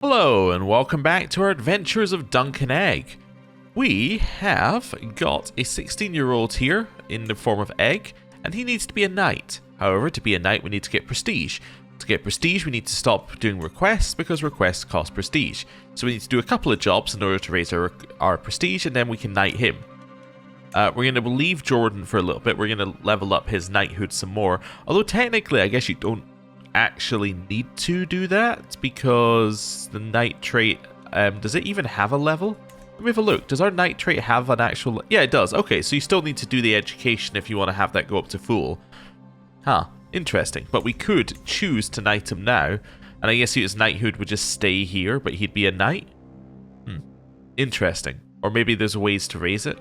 Hello and welcome back to our adventures of Duncan Egg. We have got a 16-year-old here in the form of Egg, and he needs to be a knight. However, to be a knight we need to get prestige. To get prestige we need to stop doing requests because requests cost prestige. So we need to do a couple of jobs in order to raise our prestige, and then we can knight him. We're going to leave Jordan for a little bit. We're going to level up his knighthood some more. Although technically I guess you don't actually need to do that because the knight trait, does it even have a level? Let me have a look. Does our knight trait have an actual... Yeah, it does. Okay, so you still need to do the education if you want to have that go up to full. Huh, interesting. But we could choose to knight him now, and I guess his knighthood would just stay here, but he'd be a knight? Interesting. Or maybe there's ways to raise it.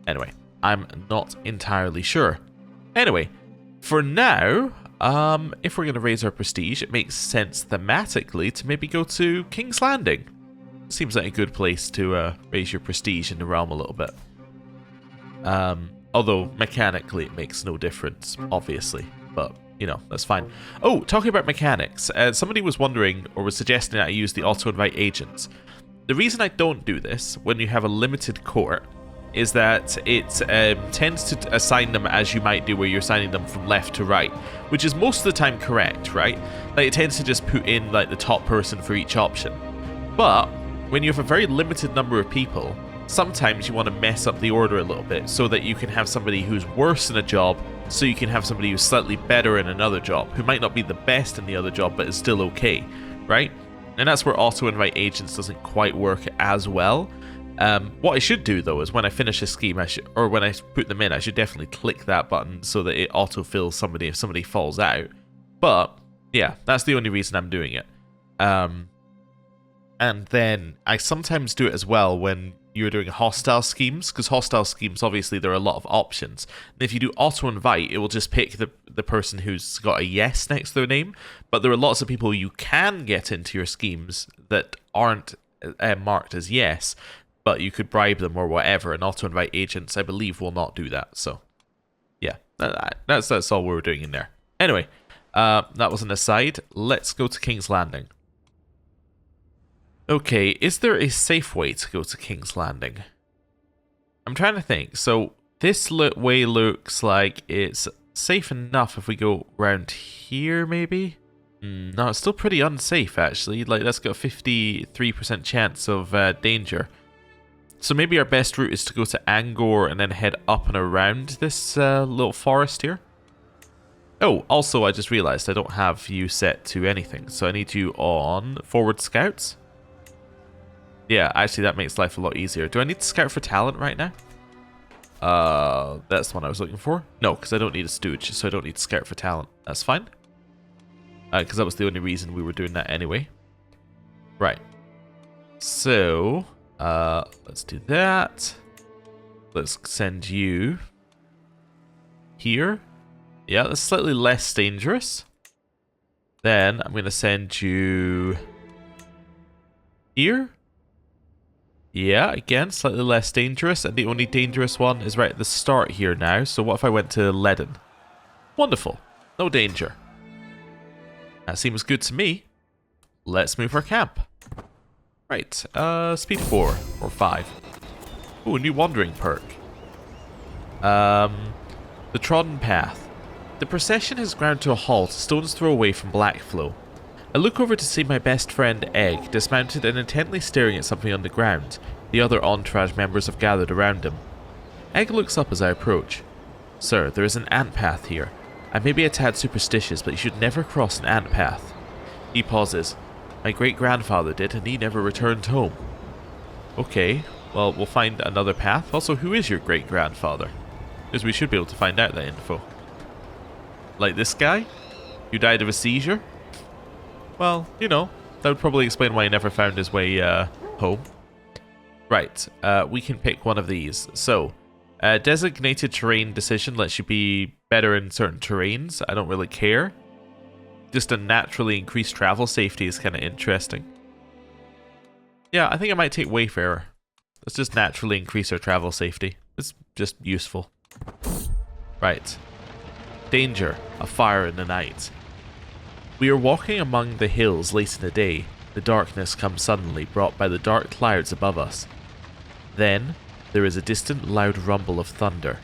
Anyway, I'm not entirely sure. Anyway, for now... if we're going to raise our prestige, it makes sense thematically to maybe go to King's Landing. Seems like a good place to raise your prestige in the realm a little bit. Although mechanically it makes no difference, obviously. But, you know, that's fine. Oh, talking about mechanics. Somebody was wondering, or was suggesting that I use the auto-invite agents. The reason I don't do this, when you have a limited court, is that it tends to assign them as you might do where you're assigning them from left to right, which is most of the time correct, right? Like it tends to just put in like the top person for each option. But when you have a very limited number of people, sometimes you want to mess up the order a little bit so that you can have somebody who's worse in a job, so you can have somebody who's slightly better in another job, who might not be the best in the other job but is still okay, right? And that's where auto-invite agents doesn't quite work as well. What I should do though is when I finish a scheme, or when I put them in, I should definitely click that button so that it autofills somebody if somebody falls out. But yeah, that's the only reason I'm doing it. And then I sometimes do it as well when you're doing hostile schemes, because hostile schemes obviously there are a lot of options. And if you do auto-invite, it will just pick the person who's got a yes next to their name. But there are lots of people you can get into your schemes that aren't marked as yes. But you could bribe them or whatever, and auto-invite agents, I believe, will not do that. So, yeah, that's all we were doing in there. Anyway, that was an aside. Let's go to King's Landing. Okay, is there a safe way to go to King's Landing? I'm trying to think. So, this way looks like it's safe enough if we go around here, maybe? No, it's still pretty unsafe, actually. Like, that's got a 53% chance of danger. So maybe our best route is to go to Angor and then head up and around this little forest here. Oh, also I just realized I don't have you set to anything. So I need you on forward scouts. Yeah, actually that makes life a lot easier. Do I need to scout for talent right now? That's the one I was looking for. No, because I don't need a stooge, so I don't need to scout for talent. That's fine. Because that was the only reason we were doing that anyway. Right. So... let's do that. Let's send you here. Yeah, that's slightly less dangerous. Then I'm going to send you here. Yeah, again, slightly less dangerous. And the only dangerous one is right at the start here now. So what if I went to Leden? Wonderful. No danger. That seems good to me. Let's move our camp. Right, speed 4 or 5. Ooh, a new wandering perk. The trodden path. The procession has ground to a halt, a stone's throw away from Blackflow. I look over to see my best friend Egg, dismounted and intently staring at something on the ground. The other entourage members have gathered around him. Egg looks up as I approach. Sir, there is an ant path here. I may be a tad superstitious, but you should never cross an ant path. He pauses. My great-grandfather did, and he never returned home. Okay, well, we'll find another path. Also, who is your great-grandfather? Because we should be able to find out that info. Like this guy? Who died of a seizure? Well, you know, that would probably explain why he never found his way home. Right, we can pick one of these. So, designated terrain decision lets you be better in certain terrains. I don't really care. Just a naturally increased travel safety is kind of interesting. Yeah, I think I might take Wayfarer. Let's just naturally increase our travel safety. It's just useful. Right. Danger. A fire in the night. We are walking among the hills late in the day. The darkness comes suddenly, brought by the dark clouds above us. Then, there is a distant loud rumble of thunder.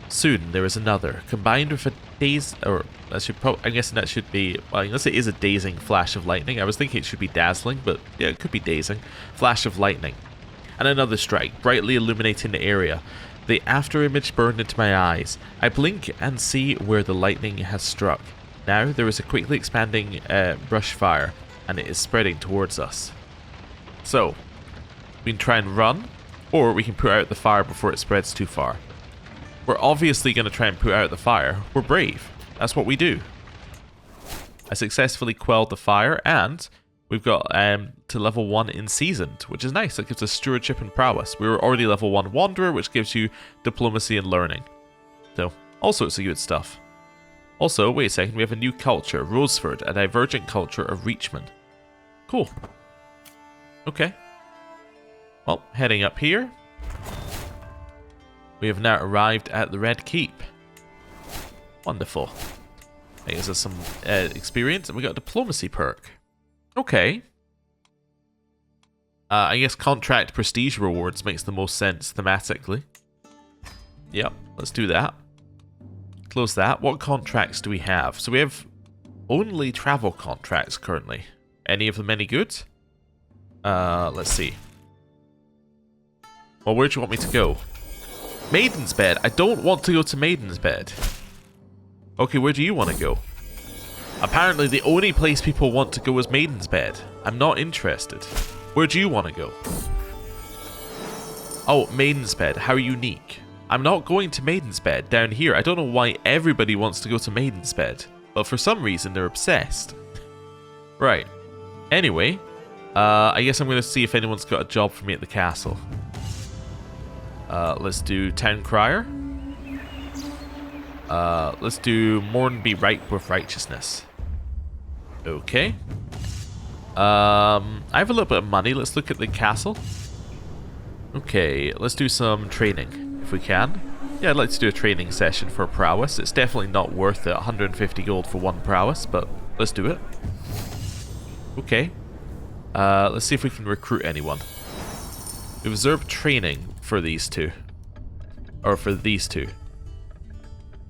Soon there is another, combined with a I'm guessing that should be, well, unless it is a dazing flash of lightning. I was thinking it should be dazzling, but yeah, it could be dazing. Flash of lightning. And another strike, brightly illuminating the area. The afterimage burned into my eyes. I blink and see where the lightning has struck. Now there is a quickly expanding brush fire, and it is spreading towards us. So, we can try and run, or we can put out the fire before it spreads too far. We're obviously going to try and put out the fire. We're brave. That's what we do. I successfully quelled the fire, and we've got to level 1 in Seasoned, which is nice. That gives us stewardship and prowess. We were already level 1 Wanderer, which gives you diplomacy and learning. So, all sorts of good stuff. Also, wait a second, we have a new culture, Roseford, a divergent culture of Reachman. Cool. Okay. Well, heading up here. We have now arrived at the Red Keep. Wonderful. That gives us some experience, and we got a diplomacy perk. Okay. I guess contract prestige rewards makes the most sense thematically. Yep, let's do that. Close that. What contracts do we have? So we have only travel contracts currently. Any of them any good? Let's see. Well, where do you want me to go? Maiden's Bed. I don't want to go to Maiden's Bed. Okay, where do you want to go? Apparently the only place people want to go is Maiden's Bed. I'm not interested. Where do you want to go? Oh, Maiden's Bed. How unique. I'm not going to Maiden's Bed down here. I don't know why everybody wants to go to Maiden's Bed. But for some reason, they're obsessed. Right. Anyway, I guess I'm going to see if anyone's got a job for me at the castle. Let's do Town Crier. Let's do Mourn Be Ripe with Righteousness. Okay. I have a little bit of money. Let's look at the castle. Okay, let's do some training, if we can. Yeah, I'd like to do a training session for prowess. It's definitely not worth it, 150 gold for 1 prowess, but let's do it. Okay. Let's see if we can recruit anyone. We've reserved training for these two. Or for these two.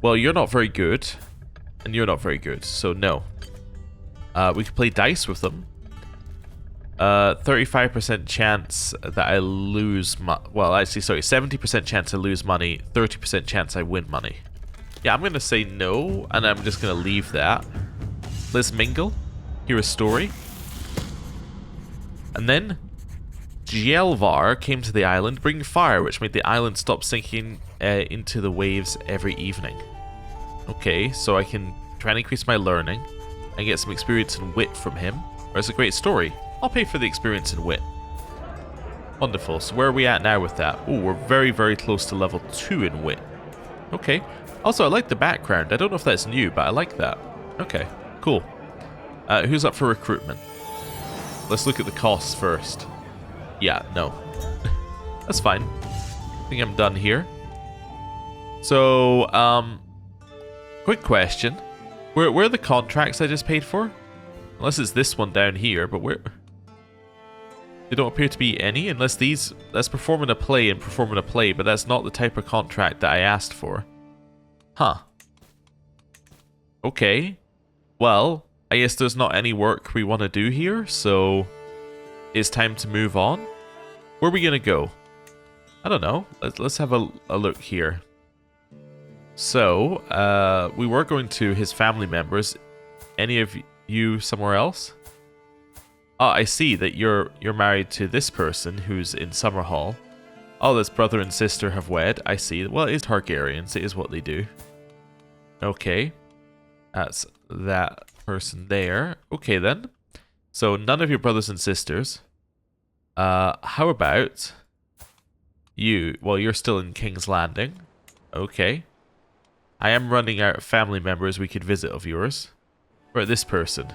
Well, you're not very good. And you're not very good, so no. We could play dice with them. 35% chance that I lose well, actually, sorry, 70% chance I lose money, 30% chance I win money. Yeah, I'm going to say no, and I'm just going to leave that. Let's mingle. Hear a story. And then Gielvar came to the island, bringing fire, which made the island stop sinking into the waves every evening. Okay, so I can try and increase my learning and get some experience and wit from him. Or it's a great story. I'll pay for the experience and wit. Wonderful. So where are we at now with that? Oh, we're very, very close to level 2 in wit. Okay. Also, I like the background. I don't know if that's new, but I like that. Okay, cool. Who's up for recruitment? Let's look at the costs first. Yeah, no. That's fine. I think I'm done here. So, quick question. Where are the contracts I just paid for? Unless it's this one down here, but where... There don't appear to be any, unless these... That's performing a play and performing a play, but that's not the type of contract that I asked for. Huh. Okay. Well, I guess there's not any work we want to do here, so... It's time to move on. Where are we going to go? I don't know. Let's have a look here. So, we were going to his family members. Any of you somewhere else? Oh, I see that you're married to this person who's in Summerhall. Oh, this brother and sister have wed. I see. Well, it is Targaryens. It is what they do. Okay. That's that person there. Okay, then. So, none of your brothers and sisters. How about you? Well, you're still in King's Landing. Okay. I am running out of family members we could visit of yours. Or this person.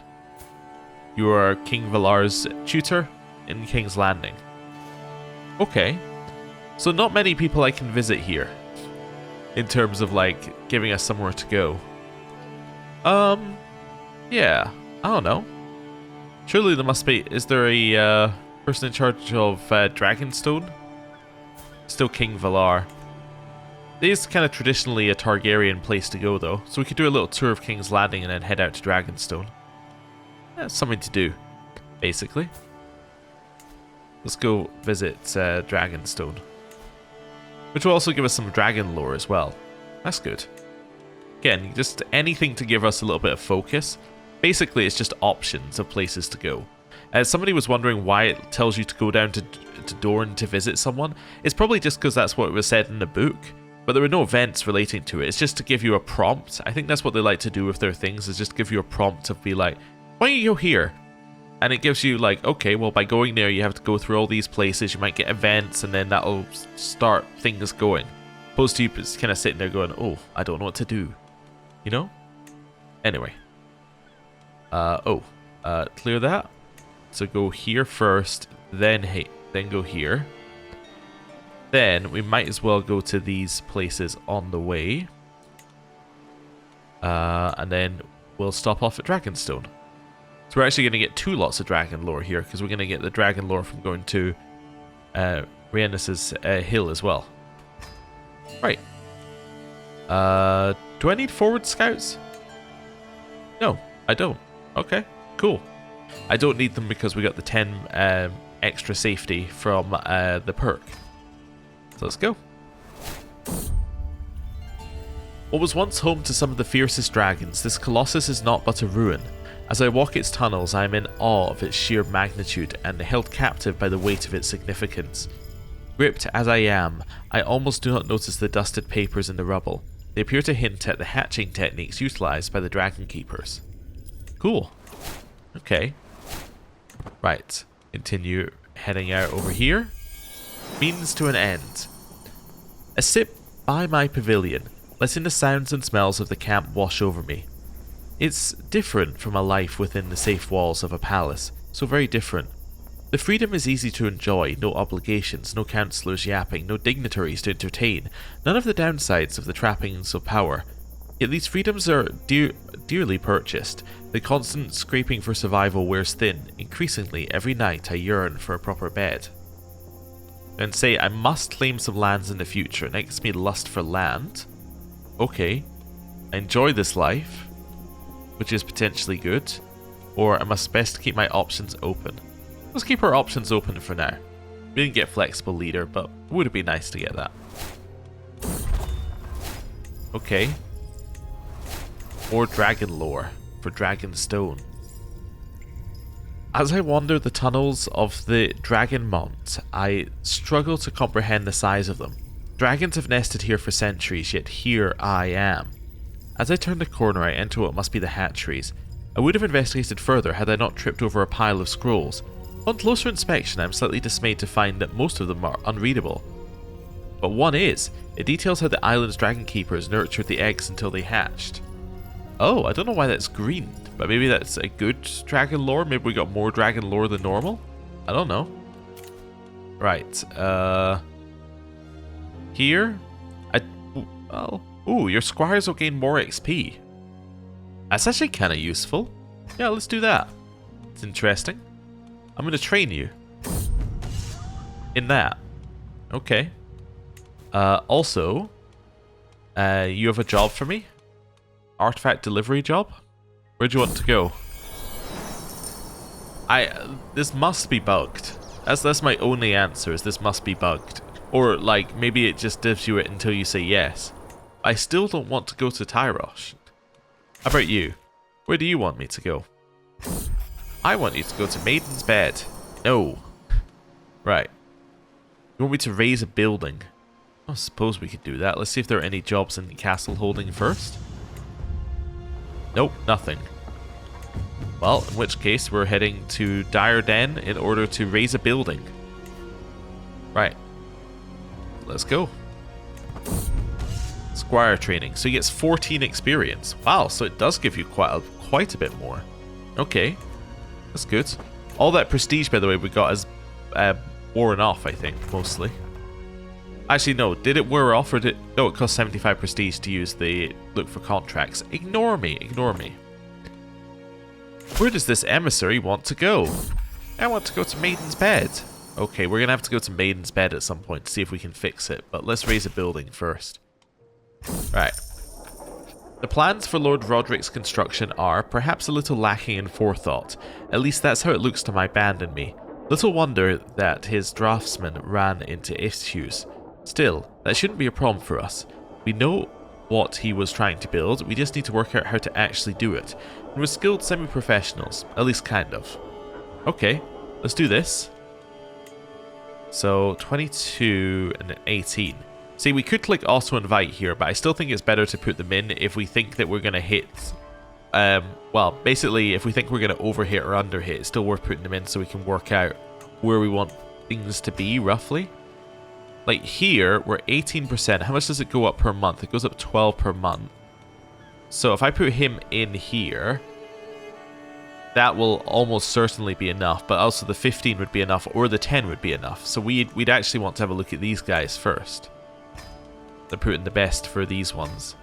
You are King Valar's tutor in King's Landing. Okay. So not many people I can visit here. In terms of, like, giving us somewhere to go. Yeah. I don't know. Surely there must be... Is there a person in charge of Dragonstone? Still King Valar. It is kind of traditionally a Targaryen place to go, though. So we could do a little tour of King's Landing and then head out to Dragonstone. That's something to do, basically. Let's go visit Dragonstone. Which will also give us some dragon lore as well. That's good. Again, just anything to give us a little bit of focus. Basically, it's just options of places to go. Somebody was wondering why it tells you to go down to Dorne to visit someone. It's probably just because that's what was said in the book. But there were no events relating to it. It's just to give you a prompt. I think that's what they like to do with their things, is just give you a prompt to be like, why don't you go here? And it gives you like, okay, well by going there you have to go through all these places. You might get events and then that'll start things going. Opposed to you just kind of sitting there going, oh, I don't know what to do. You know? Anyway. Clear that. So go here first, then go here. Then we might as well go to these places on the way. And then we'll stop off at Dragonstone. So we're actually going to get 2 lots of dragon lore here, because we're going to get the dragon lore from going to Rhaenys' hill as well. Right. Do I need forward scouts? No, I don't. Okay, cool. I don't need them because we got the 10 extra safety from the perk. So let's go. What was once home to some of the fiercest dragons, this colossus is not but a ruin. As I walk its tunnels, I am in awe of its sheer magnitude and held captive by the weight of its significance. Gripped as I am, I almost do not notice the dusted papers in the rubble. They appear to hint at the hatching techniques utilized by the dragon keepers. Cool. Okay. Right. Continue heading out over here. Means to an end. I sit by my pavilion, letting the sounds and smells of the camp wash over me. It's different from a life within the safe walls of a palace, so very different. The freedom is easy to enjoy, no obligations, no councillors yapping, no dignitaries to entertain, none of the downsides of the trappings of power. Yet these freedoms are dearly purchased. The constant scraping for survival wears thin. Increasingly, every night I yearn for a proper bed. And say, I must claim some lands in the future. It makes me lust for land. Okay. I enjoy this life, which is potentially good. Or I must best keep my options open. Let's keep our options open for now. We didn't get flexible leader, but it would be nice to get that. Okay. More dragon lore for Dragonstone. As I wander the tunnels of the Dragonmont, I struggle to comprehend the size of them. Dragons have nested here for centuries, yet here I am. As I turn the corner, I enter what must be the hatcheries. I would have investigated further had I not tripped over a pile of scrolls. On closer inspection, I am slightly dismayed to find that most of them are unreadable. But one is. It details how the island's dragon keepers nurtured the eggs until they hatched. Oh, I don't know why that's green, but maybe that's a good dragon lore. Maybe we got more dragon lore than normal. I don't know. Right. Here. Ooh, your squires will gain more XP. That's actually kind of useful. Yeah, let's do that. It's interesting. I'm going to train you in that. Okay. Also, you have a job for me? Artifact delivery job? Where do you want to go? This must be bugged. That's my only answer, is this must be bugged. Or, like, maybe it just gives you it until you say yes. I still don't want to go to Tyrosh. How about you? Where do you want me to go? I want you to go to Maiden's Bed. No. Right. You want me to raise a building? I suppose we could do that. Let's see if there are any jobs in castle holding first. Nope, nothing. Well, in which case we're heading to Dyre Den in order to raise a building. Right. Let's go. Squire training. So he gets 14 experience. Wow, so it does give you quite a bit more. Okay. That's good. All that prestige, by the way, we got is worn off, I think, mostly. Actually, no. Did it wear off or did... No, it cost 75 prestige to use the look for contracts. Ignore me. Ignore me. Where does this emissary want to go? I want to go to Maiden's Bed. Okay, we're going to have to go to Maiden's Bed at some point to see if we can fix it. But let's raise a building first. Right. The plans for Lord Roderick's construction are perhaps a little lacking in forethought. At least that's how it looks to my band and me. Little wonder that his draftsmen ran into issues. Still, that shouldn't be a problem for us. We know what he was trying to build, we just need to work out how to actually do it. And we're skilled semi-professionals, at least kind of. Okay, let's do this. So, 22 and 18. See, we could click auto invite here, but I still think it's better to put them in if we think that we're going to hit... well, basically, if we think we're going to overhit or underhit, it's still worth putting them in so we can work out where we want things to be, roughly. Like here, we're 18%. How much does it go up per month? It goes up 12 per month. So if I put him in here, that will almost certainly be enough, but also the 15 would be enough, or the 10 would be enough. So we'd actually want to have a look at these guys first. They're putting the best for these ones.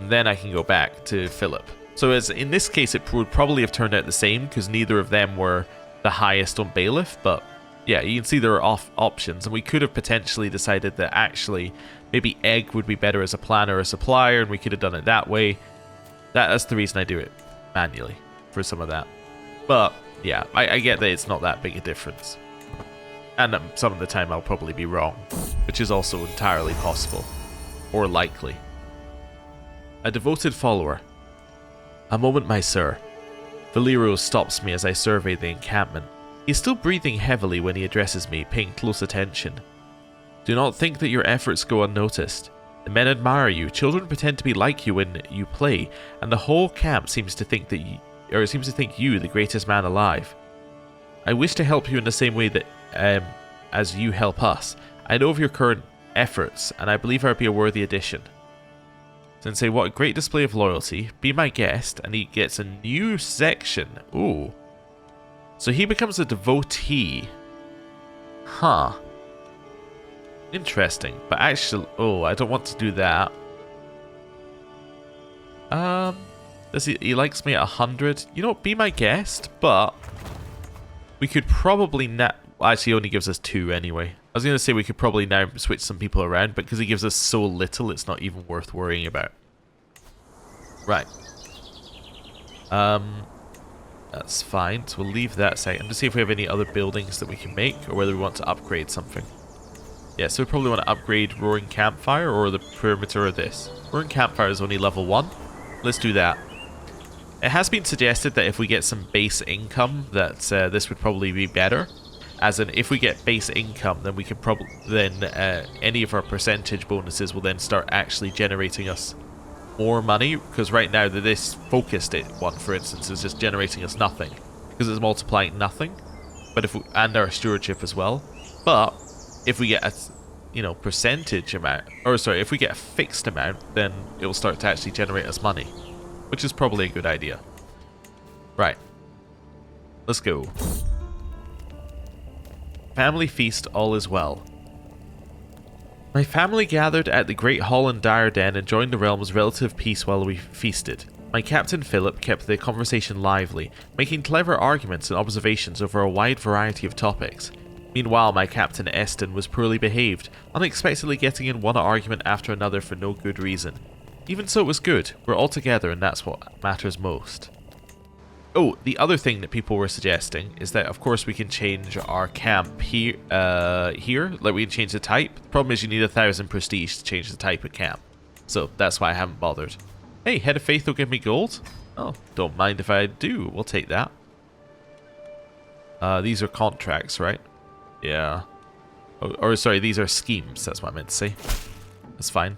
And then I can go back to Philip. So as in this case, it would probably have turned out the same, because neither of them were the highest on bailiff, but yeah, you can see there are options, and we could have potentially decided that actually maybe Egg would be better as a planner or a supplier, and we could have done it that way. That's the reason I do it manually for some of that. But yeah, I get that it's not that big a difference. And some of the time I'll probably be wrong, which is also entirely possible. Or likely. A devoted follower. A moment, my sir. Valero stops me as I survey the encampment. He is still breathing heavily when he addresses me, paying close attention. Do not think that your efforts go unnoticed. The men admire you, children pretend to be like you when you play, and the whole camp seems to think that you the greatest man alive. I wish to help you in the same way that as you help us. I know of your current efforts, and I believe I'll be a worthy addition. Sensei, what a great display of loyalty. Be my guest, and he gets a new section. Ooh. So he becomes a devotee. Huh. Interesting. But actually... Oh, I don't want to do that. Does he likes me at 100? You know, be my guest, but... We could probably now... Actually, he only gives us 2 anyway. I was going to say we could probably now switch some people around, but because he gives us so little, it's not even worth worrying about. Right. That's fine. So we'll leave that second to see if we have any other buildings that we can make, or whether we want to upgrade something. Yeah, so we probably want to upgrade Roaring Campfire or the perimeter of this. Roaring Campfire is only level 1. Let's do that. It has been suggested that if we get some base income, that this would probably be better. As in, if we get base income, then we can probably any of our percentage bonuses will then start actually generating us more money. Because right now, this focused one, for instance, is just generating us nothing because it's multiplying nothing. But and our stewardship as well. But if we get a percentage amount, or sorry, if we get a fixed amount, then it will start to actually generate us money, which is probably a good idea. Right. Let's go. Family feast, all is well. My family gathered at the great hall in Dyre Den, enjoying the realm's relative peace while we feasted. My captain Philip kept the conversation lively, making clever arguments and observations over a wide variety of topics. Meanwhile, my captain Eston was poorly behaved, unexpectedly getting in one argument after another for no good reason. Even so, it was good. We're all together, and that's what matters most. Oh, the other thing that people were suggesting is that, of course, we can change our camp here. Like, we can change the type. The problem is you need 1,000 prestige to change the type of camp. So, that's why I haven't bothered. Hey, Head of Faith will give me gold? Oh, don't mind if I do. We'll take that. These are contracts, right? Yeah. Oh, or, sorry, these are schemes. That's what I meant to say. That's fine.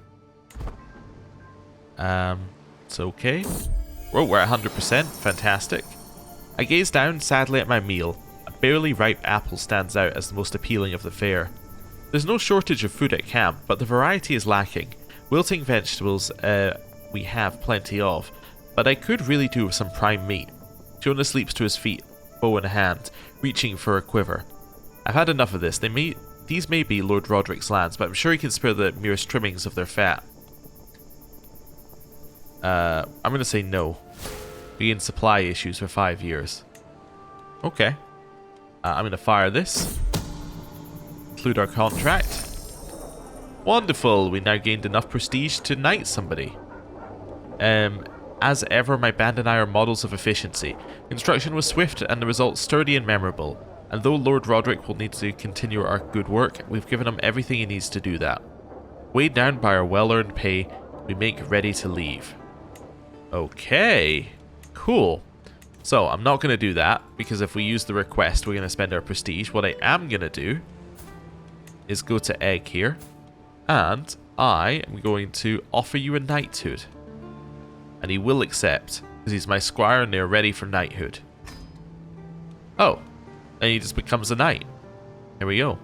It's okay. Whoa, we're at 100%. Fantastic. I gaze down sadly at my meal. A barely ripe apple stands out as the most appealing of the fare. There's no shortage of food at camp, but the variety is lacking. Wilting vegetables we have plenty of, but I could really do with some prime meat. Jonas sleeps to his feet, bow in hand, reaching for a quiver. I've had enough of this. These may be Lord Roderick's lands, but I'm sure he can spare the merest trimmings of their fat. I'm going to say no. Begin supply issues for 5 years. Okay. I'm going to fire this. Include our contract. Wonderful. We now gained enough prestige to knight somebody. As ever, my band and I are models of efficiency. Construction was swift and the results sturdy and memorable. And though Lord Roderick will need to continue our good work, we've given him everything he needs to do that. Weighed down by our well-earned pay, we make ready to leave. Okay. Cool. So, I'm not going to do that, because if we use the request, we're going to spend our prestige. What I am going to do is go to Egg here, and I am going to offer you a knighthood. And he will accept, because he's my squire and they're ready for knighthood. Oh, and he just becomes a knight. Here we go.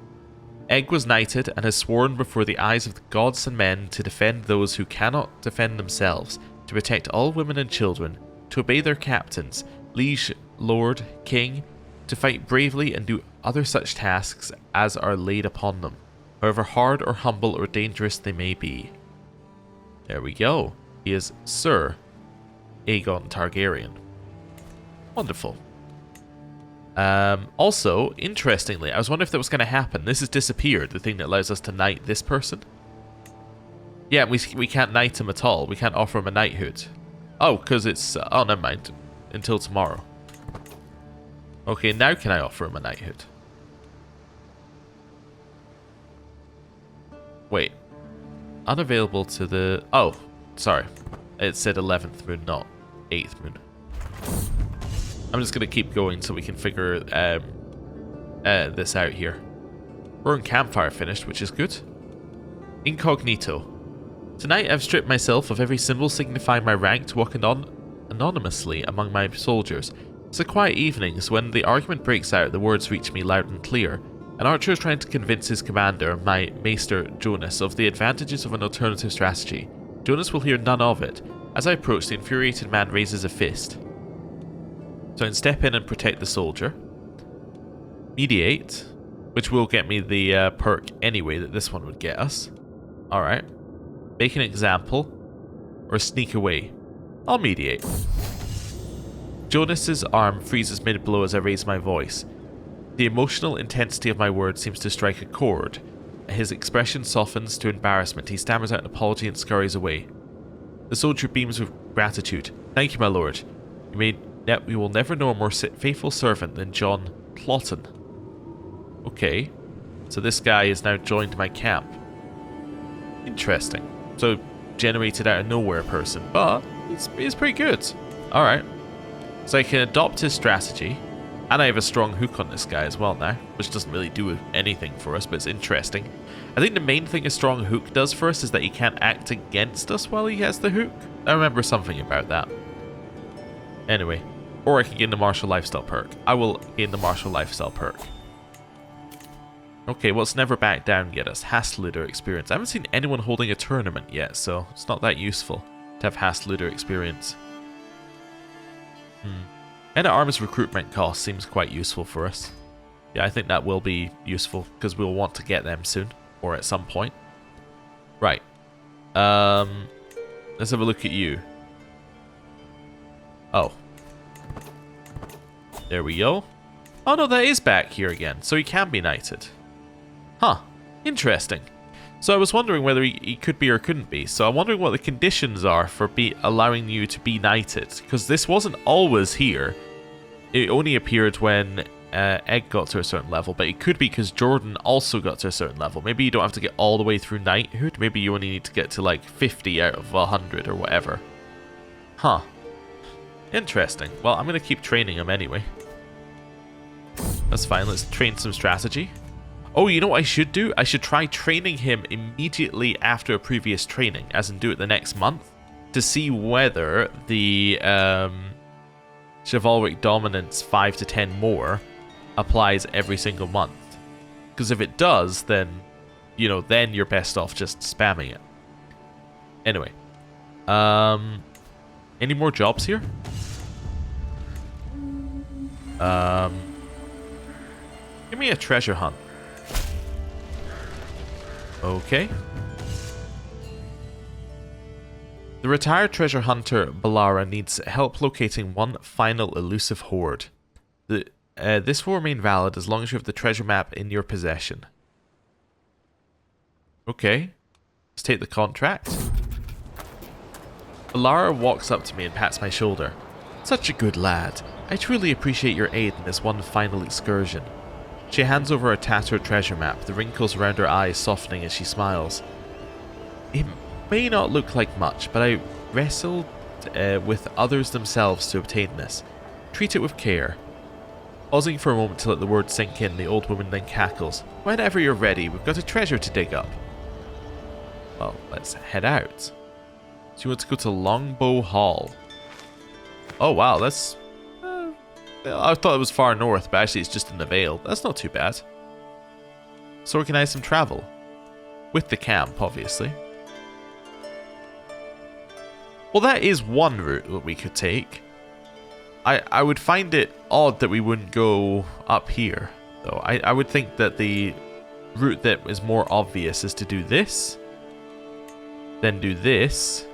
Egg was knighted and has sworn before the eyes of the gods and men to defend those who cannot defend themselves, to protect all women and children, to obey their captains, liege, lord, king, to fight bravely and do other such tasks as are laid upon them, however hard or humble or dangerous they may be. There we go. He is Sir Aegon Targaryen. Wonderful. Also, interestingly, I was wondering if that was going to happen. This has disappeared, the thing that allows us to knight this person. Yeah, we can't knight him at all. We can't offer him a knighthood. Oh, because it's... oh, never mind. Until tomorrow. Okay, now can I offer him a knighthood? Wait. Unavailable to the... oh, sorry. It said 11th moon, not 8th moon. I'm just going to keep going so we can figure this out here. We're on campfire finished, which is good. Incognito. Tonight I've stripped myself of every symbol signifying my rank to walk anonymously among my soldiers. It's a quiet evening, so when the argument breaks out, the words reach me loud and clear. An archer is trying to convince his commander, my maester Jonas, of the advantages of an alternative strategy. Jonas will hear none of it. As I approach, the infuriated man raises a fist. So I can step in and protect the soldier. Mediate, which will get me the perk anyway that this one would get us. Alright. Make an example. Or sneak away. I'll mediate. Jonas's arm freezes mid-blow as I raise my voice. The emotional intensity of my words seems to strike a chord. His expression softens to embarrassment. He stammers out an apology and scurries away. The soldier beams with gratitude. Thank you, my lord. You will never know a more faithful servant than John Clotton. Okay. So this guy has now joined my camp. Interesting. So, generated out of nowhere person. But, he's pretty good. Alright. So I can adopt his strategy. And I have a strong hook on this guy as well now. Which doesn't really do anything for us, but it's interesting. I think the main thing a strong hook does for us is that he can't act against us while he has the hook. I remember something about that. Anyway. Or I can gain the martial lifestyle perk. I will gain the martial lifestyle perk. Okay, what's never back down get us? Hastluder experience. I haven't seen anyone holding a tournament yet, so it's not that useful to have Hastluder experience. And arms recruitment cost seems quite useful for us. Yeah, I think that will be useful because we'll want to get them soon or at some point. Right. Let's have a look at you. Oh. There we go. Oh no, that is back here again, so he can be knighted. Huh. Interesting. So I was wondering whether he could be or couldn't be. So I'm wondering what the conditions are for allowing you to be knighted. Because this wasn't always here. It only appeared when Egg got to a certain level. But it could be because Jordan also got to a certain level. Maybe you don't have to get all the way through knighthood. Maybe you only need to get to like 50 out of 100 or whatever. Huh. Interesting. Well, I'm going to keep training him anyway. That's fine. Let's train some strategy. Oh, you know what I should do? I should try training him immediately after a previous training, as in do it the next month, to see whether the chivalric dominance 5 to 10 more applies every single month. Because if it does, then, you know, then you're best off just spamming it. Anyway. Any more jobs here? Give me a treasure hunt. The The retired treasure hunter Balara needs help locating one final elusive hoard. This will remain valid as long as you have the treasure map in your possession. Okay, let's take the contract. Balara walks up to me and pats my shoulder. Such a good lad. I truly appreciate your aid in this one final excursion. She hands over a tattered treasure map, the wrinkles around her eyes softening as she smiles. It may not look like much, but I wrestled with others themselves to obtain this. Treat it with care. Pausing for a moment to let the words sink in, the old woman then cackles. Whenever you're ready, we've got a treasure to dig up. Well, let's head out. So you want to go to Longbow Hall. Oh wow, that's... I thought it was far north, but actually it's just in the Vale. That's not too bad. Let's organize some travel. With the camp, obviously. Well, that is one route that we could take. I would find it odd that we wouldn't go up here, though. I would think that the route that is more obvious is to do this. Then do this.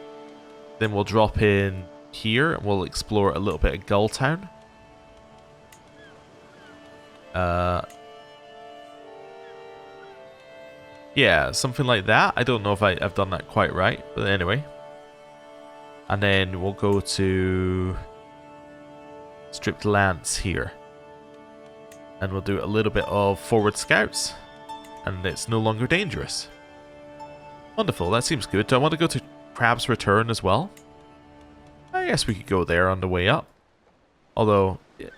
Then we'll drop in here and we'll explore a little bit of Gulltown. Yeah, something like that. I don't know if I've done that quite right, but anyway. And then we'll go to Stripped Lance here. And we'll do a little bit of forward scouts. And it's no longer dangerous. Wonderful, that seems good. Do I want to go to Crab's Return as well? I guess we could go there on the way up. Although, yeah,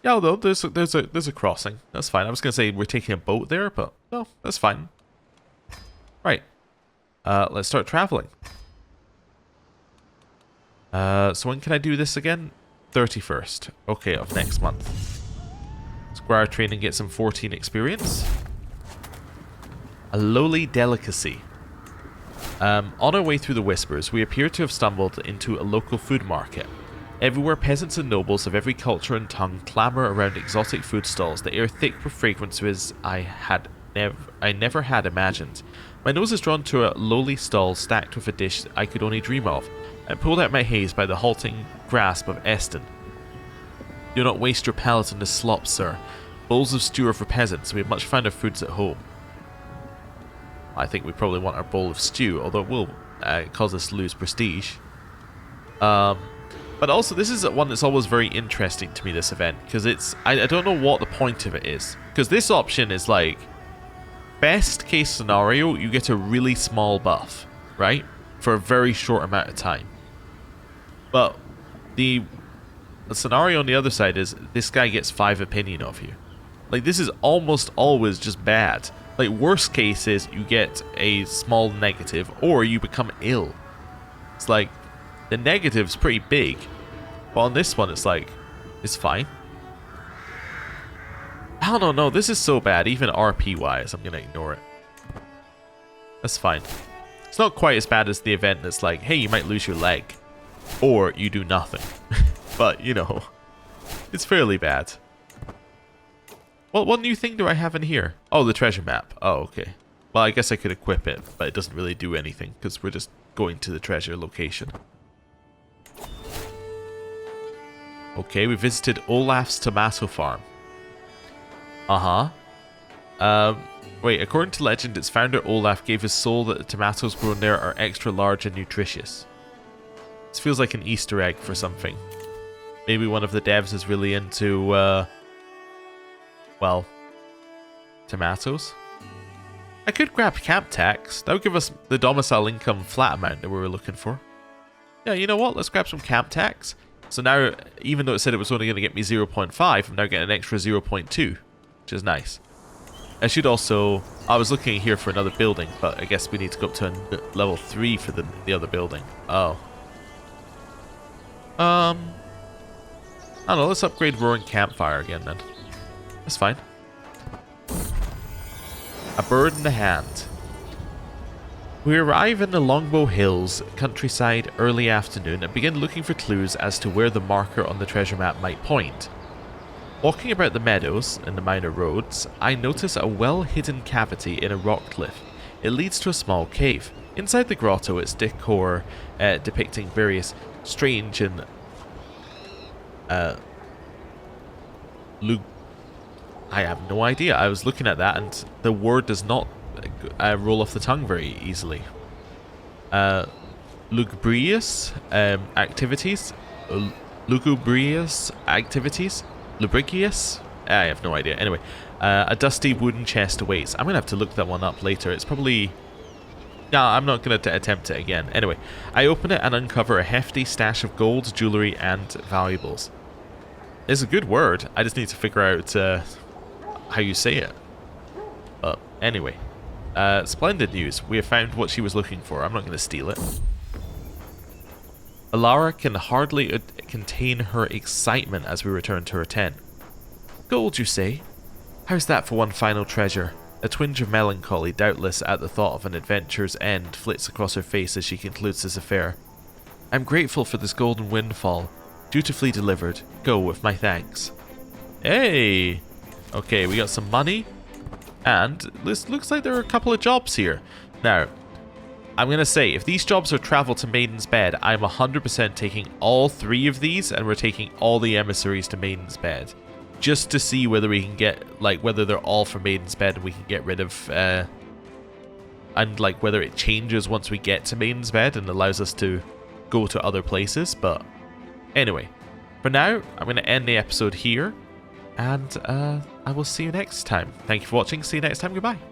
although there's a crossing. That's fine. I was going to say we're taking a boat there, but no, that's fine. Right. Let's start traveling. So when can I do this again? 31st. Okay, of next month. Squire training gets some 14 experience. A lowly delicacy. On our way through the Whispers, we appear to have stumbled into a local food market. Everywhere, peasants and nobles of every culture and tongue clamour around exotic food stalls that air thick with fragrances I never had imagined. My nose is drawn to a lowly stall stacked with a dish I could only dream of, and pulled out my haze by the halting grasp of Eston. Do not waste your palate on this slop, sir. Bowls of stew are for peasants, and we have much finer foods at home. I think we probably want our bowl of stew, although it will cause us to lose prestige. But also, this is one that's always very interesting to me, this event, because it's... I don't know what the point of it is. Because this option is like... Best case scenario, you get a really small buff, right? For a very short amount of time. But the scenario on the other side is this guy gets 5 opinion of you. Like, this is almost always just bad. Like, worst case is you get a small negative or you become ill. It's like, the negative's pretty big. But on this one, it's like, it's fine. I don't know, this is so bad, even RP-wise, I'm going to ignore it. That's fine. It's not quite as bad as the event that's like, hey, you might lose your leg. Or you do nothing. But, you know, it's fairly bad. Well, what new thing do I have in here? Oh, the treasure map. Oh, okay. Well, I guess I could equip it, but it doesn't really do anything, because we're just going to the treasure location. Okay, we visited Olaf's tomato farm. Wait, according to legend, its founder Olaf gave his soul that the tomatoes grown there are extra large and nutritious. This feels like an Easter egg for something. Maybe one of the devs is really into, well, tomatoes. I could grab camp tax. That would give us the domicile income flat amount that we were looking for. Yeah, you know what? Let's grab some camp tax. So now, even though it said it was only going to get me 0.5, I'm now getting an extra 0.2, which is nice. I should also... I was looking here for another building, but I guess we need to go up to level 3 for the other building. Oh. I don't know, let's upgrade Roaring Campfire again then. That's fine. A bird in the hand. We arrive in the Longbow Hills countryside early afternoon and begin looking for clues as to where the marker on the treasure map might point. Walking about the meadows and the minor roads, I notice a well-hidden cavity in a rock cliff. It leads to a small cave. Inside the grotto, its decor depicting various strange and I have no idea. I was looking at that and the word does not roll off the tongue very easily. Lugubrious activities? Lugubrious activities? Lubricious? I have no idea. Anyway, a dusty wooden chest awaits. I'm going to have to look that one up later. It's probably... No, I'm not going to attempt it again. Anyway, I open it and uncover a hefty stash of gold, jewellery and valuables. It's a good word. I just need to figure out how you say it. But anyway, splendid news. We have found what she was looking for. I'm not going to steal it. Alara can hardly contain her excitement as we return to her tent. Gold, you say? How's that for one final treasure? A twinge of melancholy, doubtless at the thought of an adventure's end, flits across her face as she concludes this affair. I'm grateful for this golden windfall. Dutifully delivered. Go with my thanks. Hey! Okay, we got some money. And this looks like there are a couple of jobs here. Now, I'm going to say, if these jobs are travel to Maiden's Bed, I'm 100% taking all 3 of these, and we're taking all the emissaries to Maiden's Bed. Just to see whether we can get, like, whether they're all for Maiden's Bed and we can get rid of, and, like, whether it changes once we get to Maiden's Bed and allows us to go to other places. But anyway, for now, I'm going to end the episode here, and I will see you next time. Thank you for watching. See you next time. Goodbye.